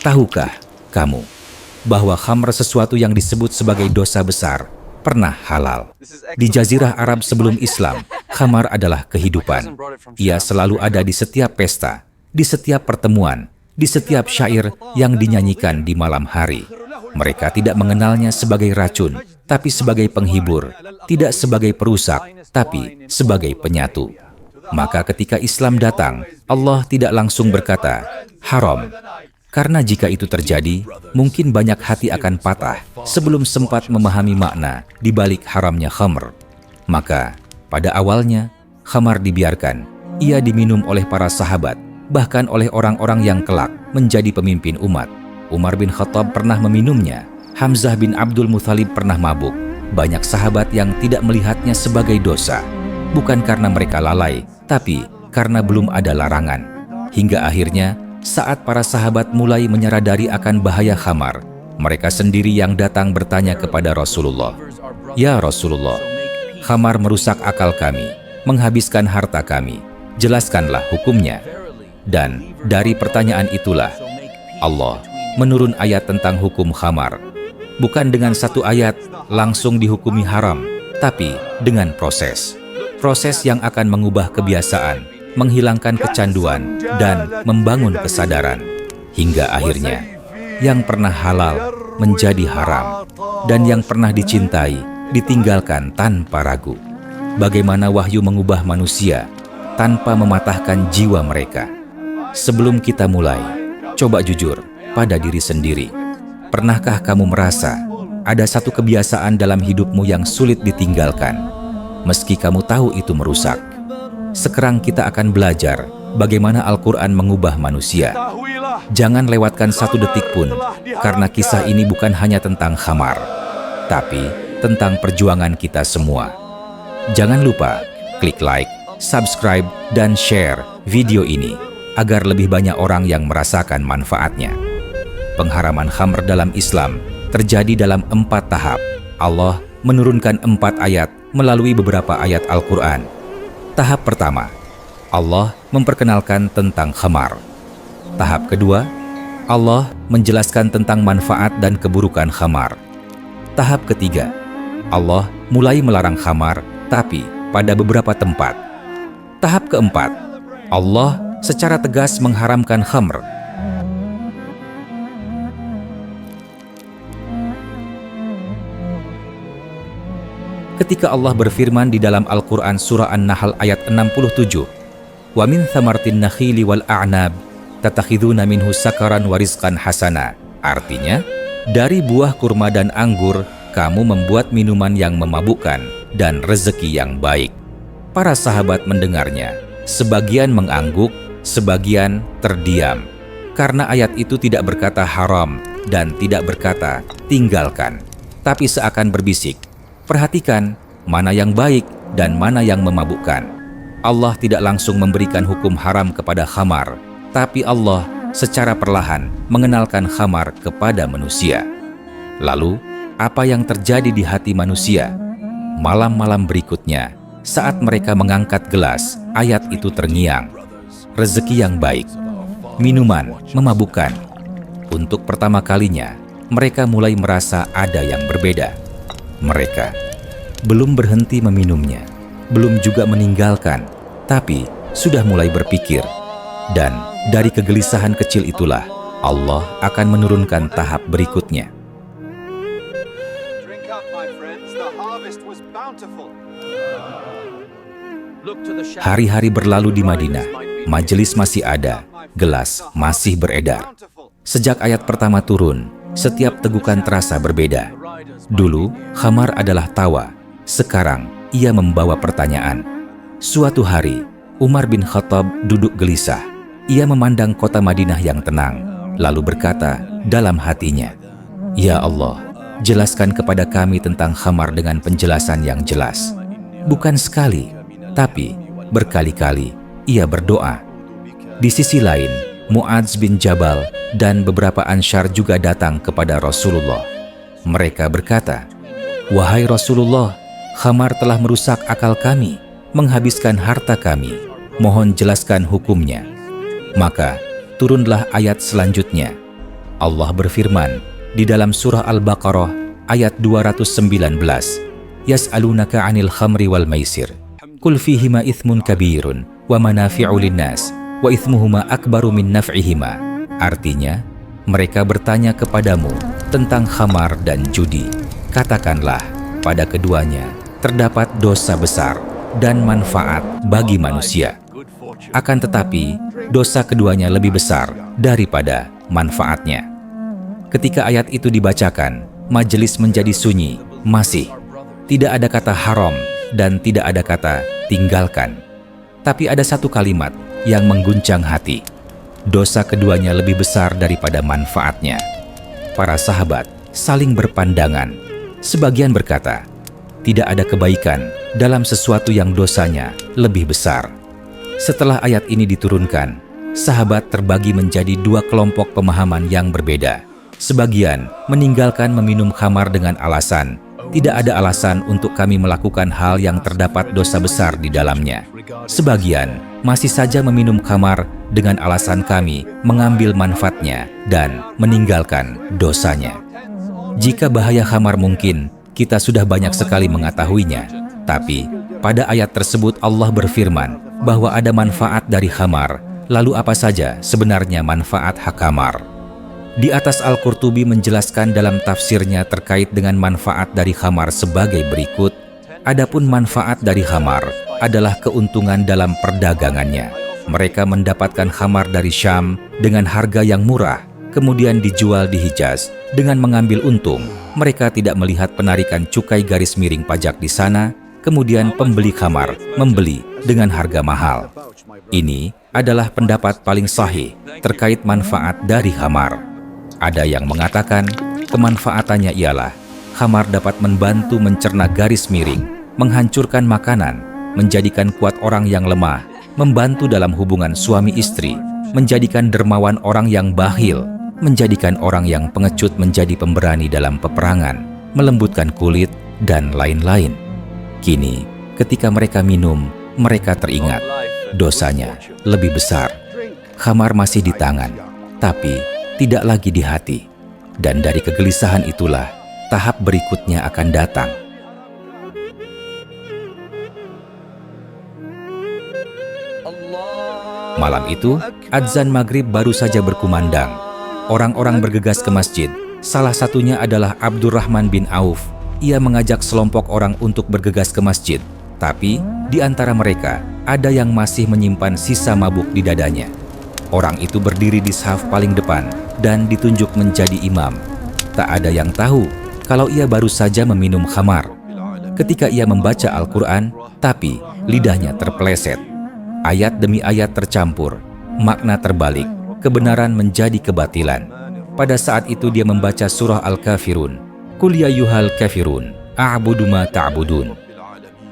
Tahukah kamu bahwa khamr, sesuatu yang disebut sebagai dosa besar, pernah halal? Di Jazirah Arab sebelum Islam, khamar adalah kehidupan. Ia selalu ada di setiap pesta, di setiap pertemuan, di setiap syair yang dinyanyikan di malam hari. Mereka tidak mengenalnya sebagai racun, tapi sebagai penghibur, tidak sebagai perusak, tapi sebagai penyatu. Maka ketika Islam datang, Allah tidak langsung berkata, haram. Karena jika itu terjadi, mungkin banyak hati akan patah sebelum sempat memahami makna di balik haramnya khamr. Maka, pada awalnya, khamar dibiarkan. Ia diminum oleh para sahabat, bahkan oleh orang-orang yang kelak menjadi pemimpin umat. Umar bin Khattab pernah meminumnya. Hamzah bin Abdul Muthalib pernah mabuk. Banyak sahabat yang tidak melihatnya sebagai dosa. Bukan karena mereka lalai, tapi karena belum ada larangan. Hingga akhirnya, saat para sahabat mulai menyadari akan bahaya khamar, mereka sendiri yang datang bertanya kepada Rasulullah, "Ya Rasulullah, khamar merusak akal kami, menghabiskan harta kami. Jelaskanlah hukumnya." Dan dari pertanyaan itulah Allah menurun ayat tentang hukum khamar. Bukan dengan satu ayat langsung dihukumi haram, tapi dengan proses. Proses yang akan mengubah kebiasaan, menghilangkan kecanduan, dan membangun kesadaran. Hingga akhirnya, yang pernah halal menjadi haram, dan yang pernah dicintai ditinggalkan tanpa ragu. Bagaimana wahyu mengubah manusia tanpa mematahkan jiwa mereka? Sebelum kita mulai, coba jujur pada diri sendiri. Pernahkah kamu merasa ada satu kebiasaan dalam hidupmu yang sulit ditinggalkan, meski kamu tahu itu merusak? Sekarang kita akan belajar bagaimana Al-Quran mengubah manusia. Jangan lewatkan satu detik pun, karena kisah ini bukan hanya tentang khamar, tapi tentang perjuangan kita semua. Jangan lupa klik like, subscribe, dan share video ini, agar lebih banyak orang yang merasakan manfaatnya. Pengharaman khamr dalam Islam terjadi dalam 4 tahap. Allah menurunkan 4 ayat melalui beberapa ayat Al-Quran. Tahap pertama, Allah memperkenalkan tentang khamar. Tahap kedua, Allah menjelaskan tentang manfaat dan keburukan khamar. Tahap ketiga, Allah mulai melarang khamar, tapi pada beberapa tempat. Tahap keempat, Allah secara tegas mengharamkan khamr. Ketika Allah berfirman di dalam Al-Quran surah An-Nahl ayat 67, "Wa min thamartin nakhili wal a'nab tatakhiduna minhu sakaran wa rizqan hasana." Artinya, dari buah kurma dan anggur, kamu membuat minuman yang memabukkan dan rezeki yang baik. Para sahabat mendengarnya, sebagian mengangguk, sebagian terdiam. Karena ayat itu tidak berkata haram dan tidak berkata tinggalkan, tapi seakan berbisik, perhatikan mana yang baik dan mana yang memabukkan. Allah tidak langsung memberikan hukum haram kepada khamar, tapi Allah secara perlahan mengenalkan khamar kepada manusia. Lalu, apa yang terjadi di hati manusia? Malam-malam berikutnya, saat mereka mengangkat gelas, ayat itu terngiang. Rezeki yang baik, minuman memabukkan. Untuk pertama kalinya, mereka mulai merasa ada yang berbeda. Mereka belum berhenti meminumnya, belum juga meninggalkan, tapi sudah mulai berpikir. Dan dari kegelisahan kecil itulah, Allah akan menurunkan tahap berikutnya. Hari-hari berlalu di Madinah, majelis masih ada, gelas masih beredar. Sejak ayat pertama turun, setiap tegukan terasa berbeda. Dulu, khamar adalah tawa. Sekarang, ia membawa pertanyaan. Suatu hari, Umar bin Khattab duduk gelisah. Ia memandang kota Madinah yang tenang, lalu berkata dalam hatinya, "Ya Allah, jelaskan kepada kami tentang khamar dengan penjelasan yang jelas." Bukan sekali, tapi berkali-kali ia berdoa. Di sisi lain, Mu'adz bin Jabal dan beberapa Ansyar juga datang kepada Rasulullah. Mereka berkata, "Wahai Rasulullah, khamar telah merusak akal kami, menghabiskan harta kami. Mohon jelaskan hukumnya." Maka turunlah ayat selanjutnya. Allah berfirman di dalam surah Al-Baqarah ayat 219, Yas'alunaka 'anil khamri wal maisir, qul fihima ithmun kabirun wa manafi'u linnas wa ithmuhuma akbaru min naf'ihima. Artinya, mereka bertanya kepadamu tentang khamar dan judi. Katakanlah, pada keduanya terdapat dosa besar dan manfaat bagi manusia. Akan tetapi, dosa keduanya lebih besar daripada manfaatnya. Ketika ayat itu dibacakan, majelis menjadi sunyi, masih tidak ada kata haram dan tidak ada kata tinggalkan. Tapi ada satu kalimat yang mengguncang hati. Dosa keduanya lebih besar daripada manfaatnya. Para sahabat saling berpandangan. Sebagian berkata, tidak ada kebaikan dalam sesuatu yang dosanya lebih besar. Setelah ayat ini diturunkan, sahabat terbagi menjadi dua kelompok pemahaman yang berbeda. Sebagian meninggalkan meminum khamar dengan alasan, tidak ada alasan untuk kami melakukan hal yang terdapat dosa besar di dalamnya. Sebagian masih saja meminum khamar dengan alasan kami mengambil manfaatnya dan meninggalkan dosanya. Jika bahaya khamar mungkin, kita sudah banyak sekali mengetahuinya. Tapi pada ayat tersebut Allah berfirman bahwa ada manfaat dari khamar. Lalu apa saja sebenarnya manfaat khamar? Di atas Al-Qurtubi menjelaskan dalam tafsirnya terkait dengan manfaat dari khamar sebagai berikut. Adapun manfaat dari khamar adalah keuntungan dalam perdagangannya. Mereka mendapatkan khamar dari Syam dengan harga yang murah, kemudian dijual di Hijaz dengan mengambil untung. Mereka tidak melihat penarikan cukai garis miring pajak di sana, kemudian pembeli khamar membeli dengan harga mahal. Ini adalah pendapat paling sahih terkait manfaat dari khamar. Ada yang mengatakan kemanfaatannya ialah khamar dapat membantu mencerna garis miring, menghancurkan makanan, menjadikan kuat orang yang lemah, membantu dalam hubungan suami istri, menjadikan dermawan orang yang bakhil, menjadikan orang yang pengecut menjadi pemberani dalam peperangan, melembutkan kulit, dan lain-lain. Kini, ketika mereka minum, mereka teringat dosanya lebih besar. Khamar masih di tangan, tapi tidak lagi di hati. Dan dari kegelisahan itulah tahap berikutnya akan datang. Malam itu, adzan maghrib baru saja berkumandang. Orang-orang bergegas ke masjid. Salah satunya adalah Abdurrahman bin Auf. Ia mengajak selompok orang untuk bergegas ke masjid. Tapi, di antara mereka, ada yang masih menyimpan sisa mabuk di dadanya. Orang itu berdiri di shaf paling depan dan ditunjuk menjadi imam. Tak ada yang tahu kalau ia baru saja meminum khamar. Ketika ia membaca Al-Quran, tapi lidahnya terpeleset. Ayat demi ayat tercampur, makna terbalik, kebenaran menjadi kebatilan. Pada saat itu dia membaca surah Al-Kafirun. Qul ya ayyuhal kafirun, a'budu ma ta'budun.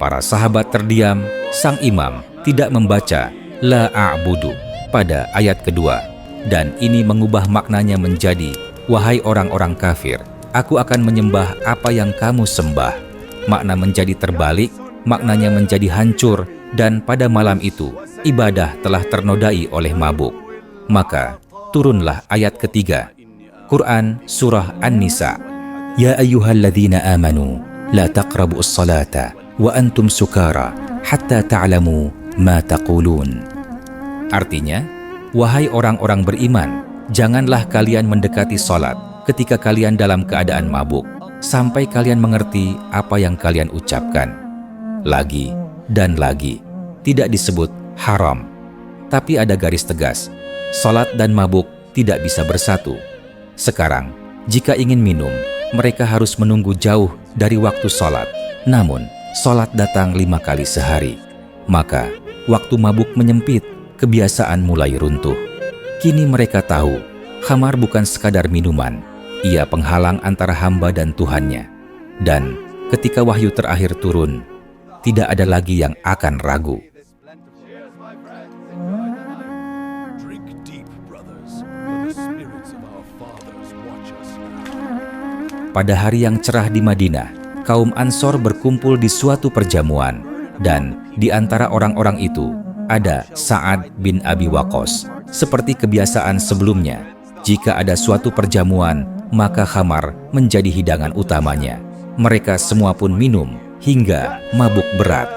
Para sahabat terdiam, sang imam tidak membaca la a'budu pada ayat kedua, dan ini mengubah maknanya menjadi, wahai orang-orang kafir, aku akan menyembah apa yang kamu sembah. Makna menjadi terbalik, maknanya menjadi hancur, dan pada malam itu, ibadah telah ternodai oleh mabuk. Maka, turunlah ayat ketiga, Quran Surah An-Nisa. Ya ayyuhalladzina amanu, la taqrabu'us salata, wa antum sukara, hatta ta'lamu ma taqulun. Artinya, wahai orang-orang beriman, janganlah kalian mendekati salat ketika kalian dalam keadaan mabuk, sampai kalian mengerti apa yang kalian ucapkan. Lagi dan lagi, tidak disebut haram, tapi ada garis tegas. Salat dan mabuk tidak bisa bersatu. Sekarang, jika ingin minum, mereka harus menunggu jauh dari waktu salat. Namun, salat datang 5 kali sehari. Maka, waktu mabuk menyempit, kebiasaan mulai runtuh. Kini mereka tahu, khamar bukan sekadar minuman, ia penghalang antara hamba dan Tuhannya. Dan ketika wahyu terakhir turun, tidak ada lagi yang akan ragu. Pada hari yang cerah di Madinah, kaum Ansor berkumpul di suatu perjamuan, dan di antara orang-orang itu, ada Sa'ad bin Abi Waqqas. Seperti kebiasaan sebelumnya, Jika ada suatu perjamuan, maka khamar menjadi hidangan utamanya. Mereka semua pun minum hingga mabuk berat.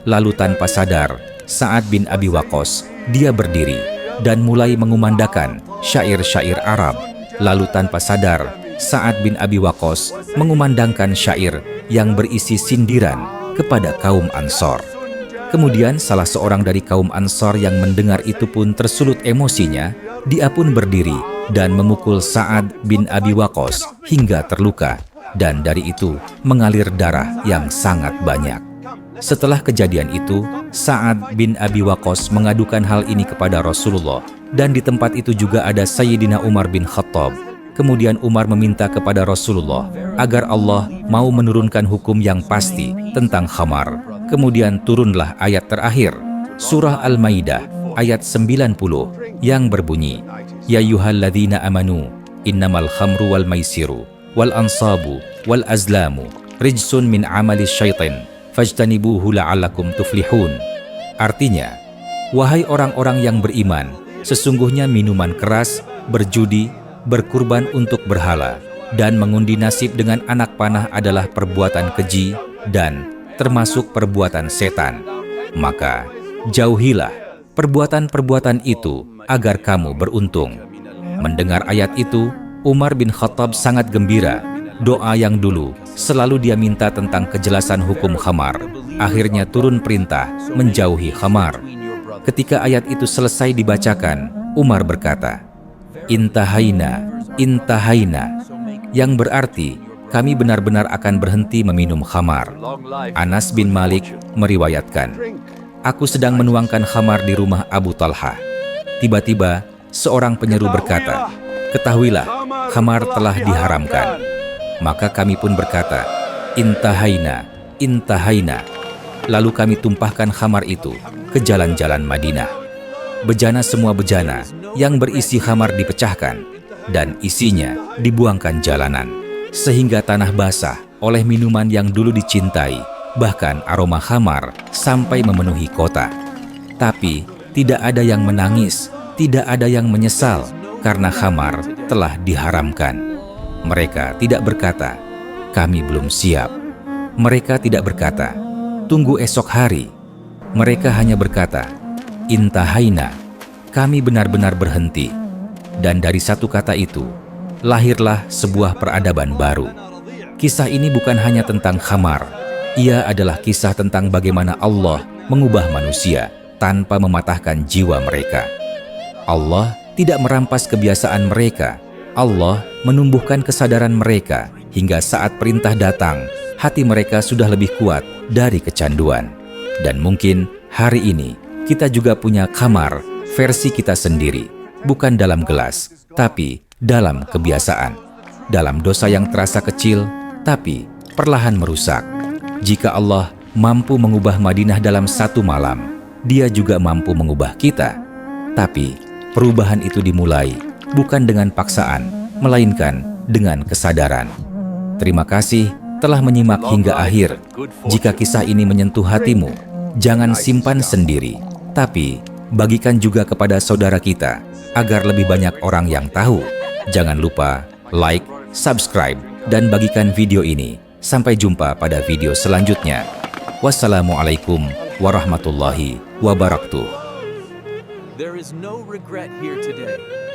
Lalu tanpa sadar, Sa'ad bin Abi Waqqas, dia berdiri dan mulai mengumandangkan syair-syair Arab. Lalu tanpa sadar, Sa'ad bin Abi Waqqas mengumandangkan syair yang berisi sindiran kepada kaum Ansor. Kemudian salah seorang dari kaum Ansor yang mendengar itu pun tersulut emosinya. Dia pun berdiri dan memukul Sa'ad bin Abi Waqqas hingga terluka, dan dari itu mengalir darah yang sangat banyak. Setelah kejadian itu, Sa'ad bin Abi Waqqas mengadukan hal ini kepada Rasulullah, dan di tempat itu juga ada Sayyidina Umar bin Khattab. Kemudian Umar meminta kepada Rasulullah agar Allah mau menurunkan hukum yang pasti tentang khamar. Kemudian turunlah ayat terakhir, surah Al-Maidah ayat 90 yang berbunyi, Ya ayyuhalladzina amanu innamal khamru wal maisiru wal ansabu wal azlamu rijsun min amalis syaitan fajtanibuhu la'allakum tuflihun. Artinya, wahai orang-orang yang beriman, sesungguhnya minuman keras, berjudi, berkurban untuk berhala, dan mengundi nasib dengan anak panah adalah perbuatan keji dan termasuk perbuatan setan. Maka jauhilah perbuatan-perbuatan itu agar kamu beruntung. Mendengar ayat itu, Umar bin Khattab sangat gembira. Doa yang dulu selalu dia minta tentang kejelasan hukum khamar, akhirnya turun perintah menjauhi khamar. Ketika ayat itu selesai dibacakan, Umar berkata, Intahaina, intahaina, yang berarti kami benar-benar akan berhenti meminum khamar. Anas bin Malik meriwayatkan, aku sedang menuangkan khamar di rumah Abu Talha. Tiba-tiba seorang penyeru berkata, ketahuilah, khamar telah diharamkan. Maka kami pun berkata, intahaina, intahaina. Lalu kami tumpahkan khamar itu ke jalan-jalan Madinah. Bejana semua bejana yang berisi khamar dipecahkan dan isinya dibuangkan jalanan, sehingga tanah basah oleh minuman yang dulu dicintai. Bahkan aroma khamar sampai memenuhi kota. Tapi tidak ada yang menangis, tidak ada yang menyesal karena khamar telah diharamkan. Mereka tidak berkata, kami belum siap. Mereka tidak berkata, tunggu esok hari. Mereka hanya berkata, intahaina, kami benar-benar berhenti. Dan dari satu kata itu, lahirlah sebuah peradaban baru. Kisah ini bukan hanya tentang khamar. Ia adalah kisah tentang bagaimana Allah mengubah manusia tanpa mematahkan jiwa mereka. Allah tidak merampas kebiasaan mereka. Allah menumbuhkan kesadaran mereka hingga saat perintah datang, hati mereka sudah lebih kuat dari kecanduan. Dan mungkin hari ini kita juga punya khamar versi kita sendiri, bukan dalam gelas, tapi dalam kebiasaan. Dalam dosa yang terasa kecil, tapi perlahan merusak. Jika Allah mampu mengubah Madinah dalam satu malam, Dia juga mampu mengubah kita. Tapi perubahan itu dimulai bukan dengan paksaan, melainkan dengan kesadaran. Terima kasih telah menyimak hingga akhir. Jika kisah ini menyentuh hatimu, jangan simpan sendiri, tapi bagikan juga kepada saudara kita, agar lebih banyak orang yang tahu. Jangan lupa like, subscribe, dan bagikan video ini. Sampai jumpa pada video selanjutnya. Wassalamualaikum warahmatullahi wabarakatuh. There is no regret here today.